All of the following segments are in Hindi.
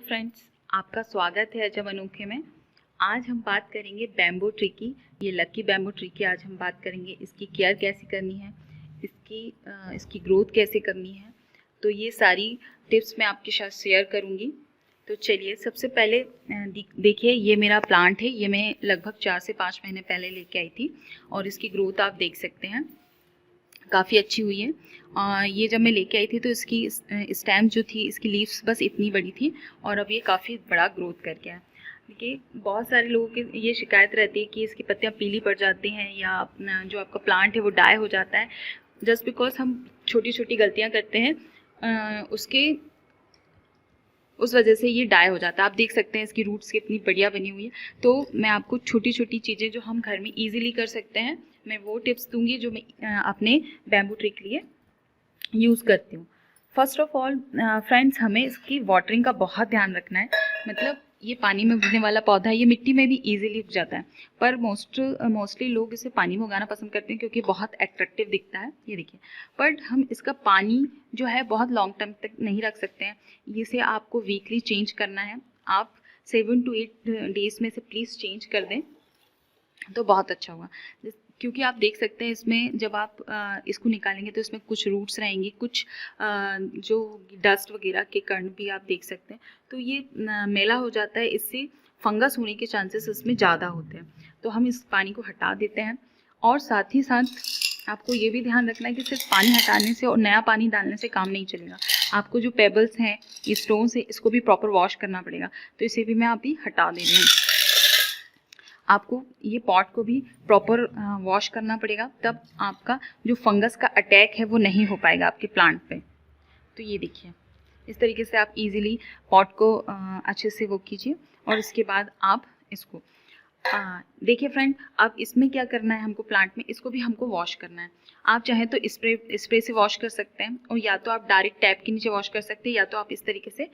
फ्रेंड्स, आपका स्वागत है अजब अनोखे में। आज हम बात करेंगे बैम्बू ट्री की। ये लकी बैम्बू ट्री की आज हम बात करेंगे। इसकी केयर कैसे करनी है, इसकी ग्रोथ कैसे करनी है, तो ये सारी टिप्स मैं आपके साथ शेयर करूँगी। तो चलिए, सबसे पहले देखिए, ये मेरा प्लांट है। ये मैं लगभग 4 से 5 महीने पहले लेके आई थी और इसकी ग्रोथ आप देख सकते हैं, काफ़ी अच्छी हुई है। ये जब मैं लेके आई थी तो इसकी स्टेम जो थी, इसकी लीव्स बस इतनी बड़ी थी और अब ये काफ़ी बड़ा ग्रोथ कर गया है। देखिए, बहुत सारे लोगों की ये शिकायत रहती है कि इसकी पत्तियां पीली पड़ जाती हैं या अपना जो आपका प्लांट है वो डाई हो जाता है, जस्ट बिकॉज हम छोटी छोटी गलतियां करते हैं, उस वजह से ये डाई हो जाता है। आप देख सकते हैं इसकी रूट्स कितनी बढ़िया बनी हुई है। तो मैं आपको छोटी छोटी चीज़ें जो हम घर में इजीली कर सकते हैं, मैं वो टिप्स दूंगी जो मैं अपने बैम्बू ट्री के लिए यूज़ करती हूँ। फर्स्ट ऑफ ऑल फ्रेंड्स, हमें इसकी वाटरिंग का बहुत ध्यान रखना है। मतलब ये पानी में उगने वाला पौधा है, ये मिट्टी में भी इजीली उग जाता है, पर मोस्टली लोग इसे पानी में उगाना पसंद करते हैं क्योंकि बहुत एट्रैक्टिव दिखता है। ये देखिए, बट हम इसका पानी जो है बहुत लॉन्ग टर्म तक नहीं रख सकते हैं। इसे आपको वीकली चेंज करना है। आप 7 to 8 डेज में से प्लीज़ चेंज कर दें तो बहुत अच्छा होगा। क्योंकि आप देख सकते हैं इसमें जब आप इसको निकालेंगे तो इसमें कुछ रूट्स रहेंगी, कुछ जो डस्ट वगैरह के कण भी आप देख सकते हैं। तो ये मैला हो जाता है, इससे फंगस होने के चांसेस इसमें ज़्यादा होते हैं। तो हम इस पानी को हटा देते हैं। और साथ ही साथ आपको ये भी ध्यान रखना है कि सिर्फ पानी हटाने से और नया पानी डालने से काम नहीं चलेगा। आपको जो पेबल्स हैं, ये स्टोन्स हैं, इसको भी प्रॉपर वॉश करना पड़ेगा। तो इसे भी मैं अभी हटा दे रही हूँ। आपको ये पॉट को भी प्रॉपर वॉश करना पड़ेगा, तब आपका जो फंगस का अटैक है वो नहीं हो पाएगा आपके प्लांट पे। तो ये देखिए, इस तरीके से आप इजीली पॉट को अच्छे से वो कीजिए और इसके बाद आप इसको देखिए फ्रेंड, अब इसमें क्या करना है हमको, प्लांट में इसको भी हमको वॉश करना है। आप चाहें तो स्प्रे से वॉश कर सकते हैं, और या तो आप डायरेक्ट टैप के नीचे वॉश कर सकते हैं, या तो आप इस तरीके से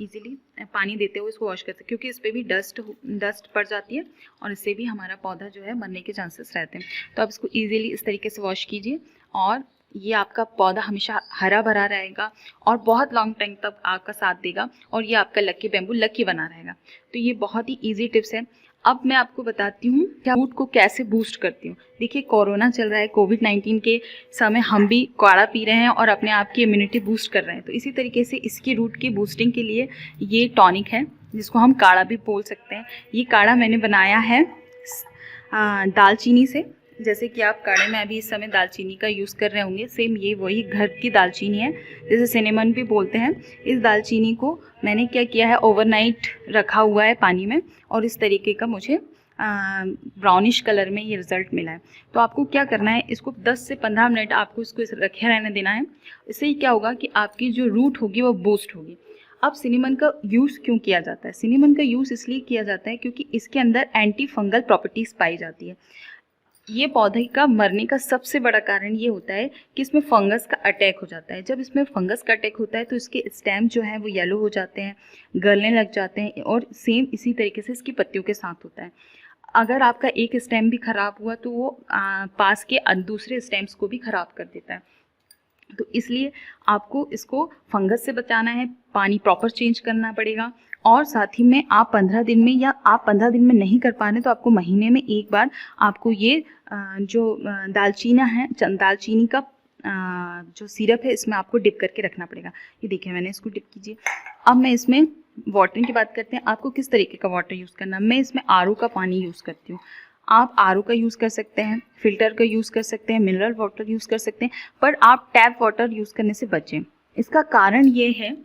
इजीली पानी देते हुए इसको वॉश कर सकते हैं, क्योंकि इस पर भी डस्ट पड़ जाती है और इससे भी हमारा पौधा जो है मरने के चांसेस रहते हैं। तो आप इसको ईजिली इस तरीके से वॉश कीजिए और ये आपका पौधा हमेशा हरा भरा रहेगा और बहुत लॉन्ग टाइम तक आपका साथ देगा और ये आपका लकी बैम्बू लकी बना रहेगा। तो ये बहुत ही ईजी टिप्स है। अब मैं आपको बताती हूँ क्या रूट को कैसे बूस्ट करती हूँ। देखिए, कोरोना चल रहा है, कोविड-19 के समय हम भी काढ़ा पी रहे हैं और अपने आप की इम्यूनिटी बूस्ट कर रहे हैं। तो इसी तरीके से इसकी रूट की बूस्टिंग के लिए ये टॉनिक है, जिसको हम काढ़ा भी बोल सकते हैं। ये काढ़ा मैंने बनाया है दालचीनी से। जैसे कि आप काढ़े में अभी इस समय दालचीनी का यूज़ कर रहे होंगे, सेम ये वही घर की दालचीनी है, जैसे सिनेमन भी बोलते हैं। इस दालचीनी को मैंने क्या किया है, ओवरनाइट रखा हुआ है पानी में, और इस तरीके का मुझे ब्राउनिश कलर में ये रिज़ल्ट मिला है। तो आपको क्या करना है, इसको 10 से 15 मिनट आपको इसको रखे रहने देना है। इससे ही क्या होगा कि आपकी जो रूट होगी वो बूस्ट होगी। अब सिनेमन का यूज़ क्यों किया जाता है? सिनेमन का यूज़ इसलिए किया जाता है क्योंकि इसके अंदर एंटी फंगल प्रॉपर्टीज़ पाई जाती है। ये पौधे का मरने का सबसे बड़ा कारण ये होता है कि इसमें फंगस का अटैक हो जाता है। जब इसमें फंगस का अटैक होता है तो इसके स्टेम जो है वो येलो हो जाते हैं, गलने लग जाते हैं, और सेम इसी तरीके से इसकी पत्तियों के साथ होता है। अगर आपका एक स्टेम भी ख़राब हुआ तो वो पास के दूसरे स्टेम्स को भी ख़राब कर देता है। तो इसलिए आपको इसको फंगस से बचाना है, पानी प्रॉपर चेंज करना पड़ेगा, और साथ ही में आप 15 दिन में, या आप 15 दिन में नहीं कर पा रहे तो आपको महीने में एक बार आपको ये जो दालचीनी का जो सिरप है, इसमें आपको डिप करके रखना पड़ेगा। ये देखिए, मैंने इसको डिप कीजिए। अब मैं इसमें वाटरिंग की बात करते हैं, आपको किस तरीके का वाटर यूज़ करना। मैं इसमें आरओ का पानी यूज़ करती हूँ। आप आरओ का यूज़ कर सकते हैं, फिल्टर का यूज़ कर सकते हैं, मिनरल वाटर यूज़ कर सकते हैं, पर आप टैप वाटर यूज़ करने से बचें। इसका कारण ये है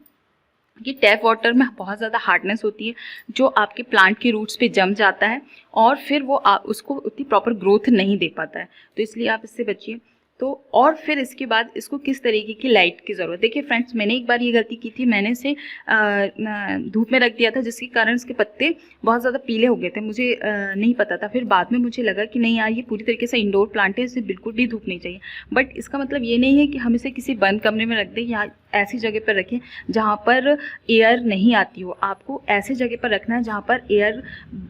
कि टैप वाटर में बहुत ज़्यादा हार्डनेस होती है, जो आपके प्लांट के रूट्स पे जम जाता है और फिर वो उसको उतनी प्रॉपर ग्रोथ नहीं दे पाता है। तो इसलिए आप इससे बचिए। तो और फिर इसके बाद इसको किस तरीके की लाइट की ज़रूरत। देखिए फ्रेंड्स, मैंने एक बार ये गलती की थी, मैंने इसे धूप में रख दिया था, जिसके कारण इसके पत्ते बहुत ज़्यादा पीले हो गए थे। मुझे नहीं पता था। फिर बाद में मुझे लगा कि नहीं यार, ये पूरी तरीके से इंडोर प्लांट है, इसे बिल्कुल भी धूप नहीं चाहिए। बट इसका मतलब ये नहीं है कि हम इसे किसी बंद कमरे में रख दें या ऐसी जगह पर रखें जहाँ पर एयर नहीं आती हो। आपको ऐसी जगह पर रखना है जहाँ पर एयर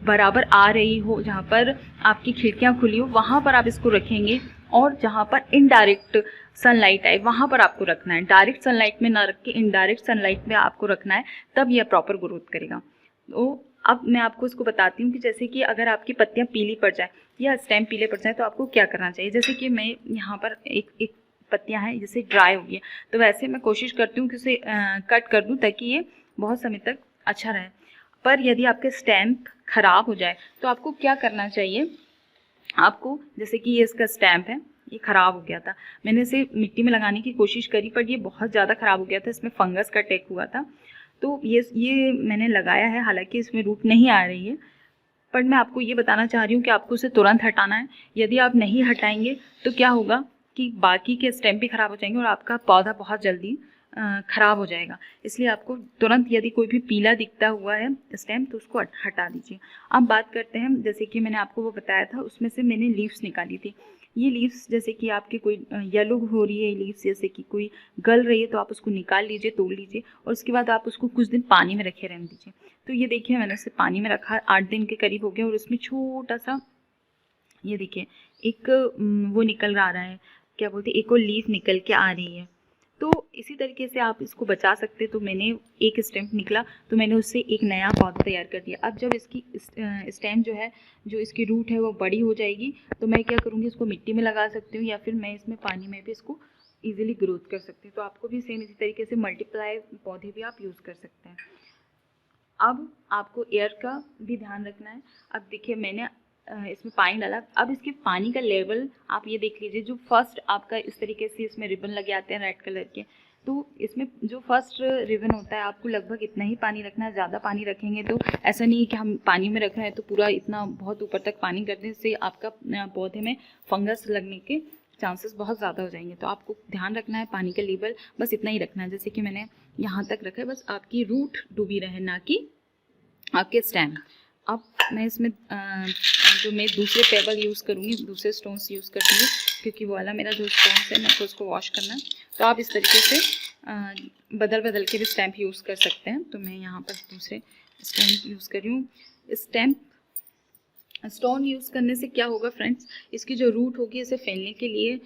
बराबर आ रही हो, जहाँ पर आपकी खिड़कियाँ खुली हो, वहाँ पर आप इसको रखेंगे और जहाँ पर इनडायरेक्ट सनलाइट आए वहाँ पर आपको रखना है। डायरेक्ट सनलाइट में ना रख के इनडायरेक्ट सनलाइट में आपको रखना है, तब यह प्रॉपर ग्रोथ करेगा। तो अब मैं आपको इसको बताती हूँ कि जैसे कि अगर आपकी पत्तियाँ पीली पड़ जाए या स्टेम पीले पड़ जाए तो आपको क्या करना चाहिए। जैसे कि मैं यहाँ पर एक पत्तियाँ हैं जैसे ड्राई हो गई, तो वैसे मैं कोशिश करती हूँ कि उसे कट कर दूँ ताकि ये बहुत समय तक अच्छा रहे। पर यदि आपके स्टैम्प ख़राब हो जाए तो आपको क्या करना चाहिए, आपको जैसे कि ये इसका स्टैम्प है, ये ख़राब हो गया था, मैंने इसे मिट्टी में लगाने की कोशिश करी पर ये बहुत ज़्यादा ख़राब हो गया था, इसमें फंगस का अटैक हुआ था। तो ये मैंने लगाया है, हालांकि इसमें रूट नहीं आ रही है, पर मैं आपको ये बताना चाह रही हूँ कि आपको उसे तुरंत हटाना है। यदि आप नहीं हटाएंगे तो क्या होगा कि बाकी के स्टेम भी ख़राब हो जाएंगे और आपका पौधा बहुत जल्दी ख़राब हो जाएगा। इसलिए आपको तुरंत यदि कोई भी पीला दिखता हुआ है स्टेम तो उसको हटा दीजिए। अब बात करते हैं, जैसे कि मैंने आपको वो बताया था उसमें से मैंने लीव्स निकाली थी। ये लीव्स जैसे कि आपकी कोई येलो हो रही है लीव्स, जैसे कि कोई गल रही है, तो आप उसको निकाल लीजिए, तोड़ लीजिए और उसके बाद आप उसको कुछ दिन पानी में रखे रहने दीजिए। तो ये देखिए मैंने उसे पानी में रखा 8 दिन के करीब हो गया और उसमें छोटा सा ये देखिए एक वो निकल आ रहा है, क्या बोलते हैं, एक और लीफ निकल के आ रही है। तो इसी तरीके से आप इसको बचा सकते। तो मैंने एक स्टेम निकला तो मैंने उससे एक नया पौधा तैयार कर दिया। अब जब इसकी स्टेम जो है, जो इसकी रूट है वो बड़ी हो जाएगी तो मैं क्या करूँगी, इसको मिट्टी में लगा सकती हूँ या फिर मैं इसमें पानी में भी इसको ईजिली ग्रोथ कर सकती हूँ। तो आपको भी सेम इसी तरीके से मल्टीप्लाई पौधे भी आप यूज़ कर सकते हैं। अब आपको एयर का भी ध्यान रखना है। अब देखिए मैंने इसमें पानी डाला, अब इसके पानी का लेवल आप ये देख लीजिए। जो फर्स्ट आपका इस तरीके से इसमें रिबन लगे आते हैं रेड कलर के, तो इसमें जो फर्स्ट रिबन होता है आपको लगभग इतना ही पानी रखना है। ज़्यादा पानी रखेंगे तो ऐसा नहीं है कि हम पानी में रख रहे हैं तो पूरा इतना बहुत ऊपर तक पानी कर दें, इससे आपका पौधे में फंगस लगने के चांसेस बहुत ज़्यादा हो जाएंगे। तो आपको ध्यान रखना है पानी का लेवल बस इतना ही रखना है, जैसे कि मैंने यहाँ तक रखा है, बस आपकी रूट डूबी रहे ना कि आपके स्टेम। अब मैं इसमें जो मैं दूसरे पेबल यूज़ करूँगी, दूसरे स्टोन्स यूज़ करूँगी, क्योंकि वो वाला मेरा जो स्टोन्स है मेरे को उसको वॉश करना है। तो आप इस तरीके से बदल बदल के भी स्टैम्प यूज़ कर सकते हैं। तो मैं यहाँ पर दूसरे स्टैम्प यूज़ कर रही हूँ। स्टोन यूज़ करने से क्या होगा फ्रेंड्स, इसकी जो रूट होगी इसे फैलने के लिए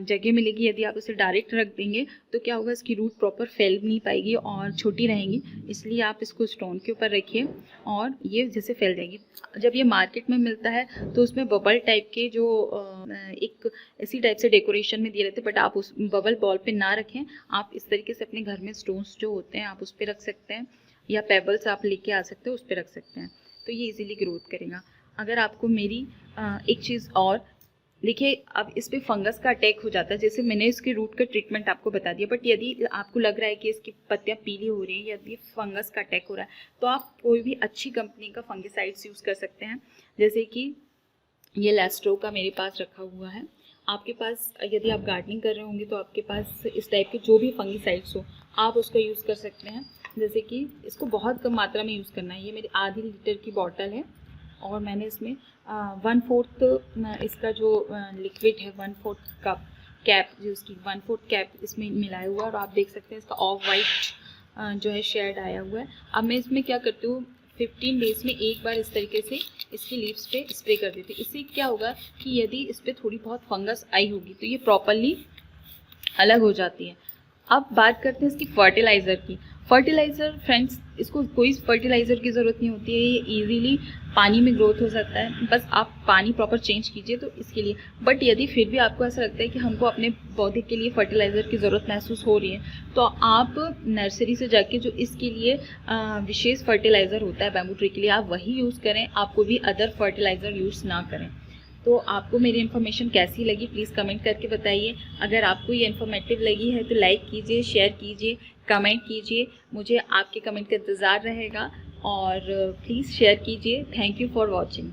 जगह मिलेगी। यदि आप इसे डायरेक्ट रख देंगे तो क्या होगा, इसकी रूट प्रॉपर फैल नहीं पाएगी और छोटी रहेंगी। इसलिए आप इसको स्टोन के ऊपर रखिए और ये जैसे फैल जाएगी। जब ये मार्केट में मिलता है तो उसमें बबल टाइप के जो एक इसी टाइप से डेकोरेशन में दिए रहते हैं, बट आप उस बबल बॉल पे ना रखें। आप इस तरीके से अपने घर में स्टोन्स जो होते हैं आप उस पर रख सकते हैं, या पेबल्स आप लेके आ सकते हो उस पर रख सकते हैं। तो ये इजीली ग्रोथ करेगा। अगर आपको मेरी एक चीज़ और देखिए, अब इस पर फंगस का अटैक हो जाता है, जैसे मैंने इसके रूट का ट्रीटमेंट आपको बता दिया, बट यदि आपको लग रहा है कि इसकी पत्तियां पीली हो रही है, यदि फंगस का अटैक हो रहा है, तो आप कोई भी अच्छी कंपनी का फंगिसाइड्स यूज़ कर सकते हैं। जैसे कि ये लेस्ट्रो का मेरे पास रखा हुआ है। आपके पास यदि आप गार्डनिंग कर रहे होंगे तो आपके पास इस टाइप के जो भी फंगिसाइड्स हो आप उसका यूज़ कर सकते हैं। जैसे कि इसको बहुत कम मात्रा में यूज़ करना है। ये मेरी आधी लीटर की बॉटल है और मैंने इसमें 1/4 इसका जो लिक्विड है 1/4 कप कैप, जो इसकी 1/4 कैप इसमें मिलाया हुआ है और आप देख सकते हैं इसका ऑफ वाइट जो है शेड आया हुआ है। अब मैं इसमें क्या करती हूँ, 15 डेज़ में एक बार इस तरीके से इसकी लीव्स पे स्प्रे कर देती हूँ। इससे क्या होगा कि यदि इस पर थोड़ी बहुत फंगस आई होगी तो ये प्रॉपरली अलग हो जाती है। अब बात करते हैं इसकी फर्टिलाइज़र की। फर्टिलाइज़र फ्रेंड्स, इसको कोई फर्टिलाइज़र की ज़रूरत नहीं होती है, ये इजीली पानी में ग्रोथ हो सकता है, बस आप पानी प्रॉपर चेंज कीजिए तो इसके लिए। बट यदि फिर भी आपको ऐसा लगता है कि हमको अपने पौधे के लिए फर्टिलाइज़र की ज़रूरत महसूस हो रही है तो आप नर्सरी से जाके जो इसके लिए विशेष फर्टिलाइज़र होता है बैम्बू ट्री के लिए, आप वही यूज़ करें, आपको भी अदर फर्टिलाइज़र यूज़ ना करें। तो आपको मेरी इन्फॉर्मेशन कैसी लगी प्लीज़ कमेंट करके बताइए। अगर आपको ये इन्फॉर्मेटिव लगी है तो लाइक कीजिए, शेयर कीजिए, कमेंट कीजिए। मुझे आपके कमेंट का इंतज़ार रहेगा और प्लीज़ शेयर कीजिए। Thank you for watching.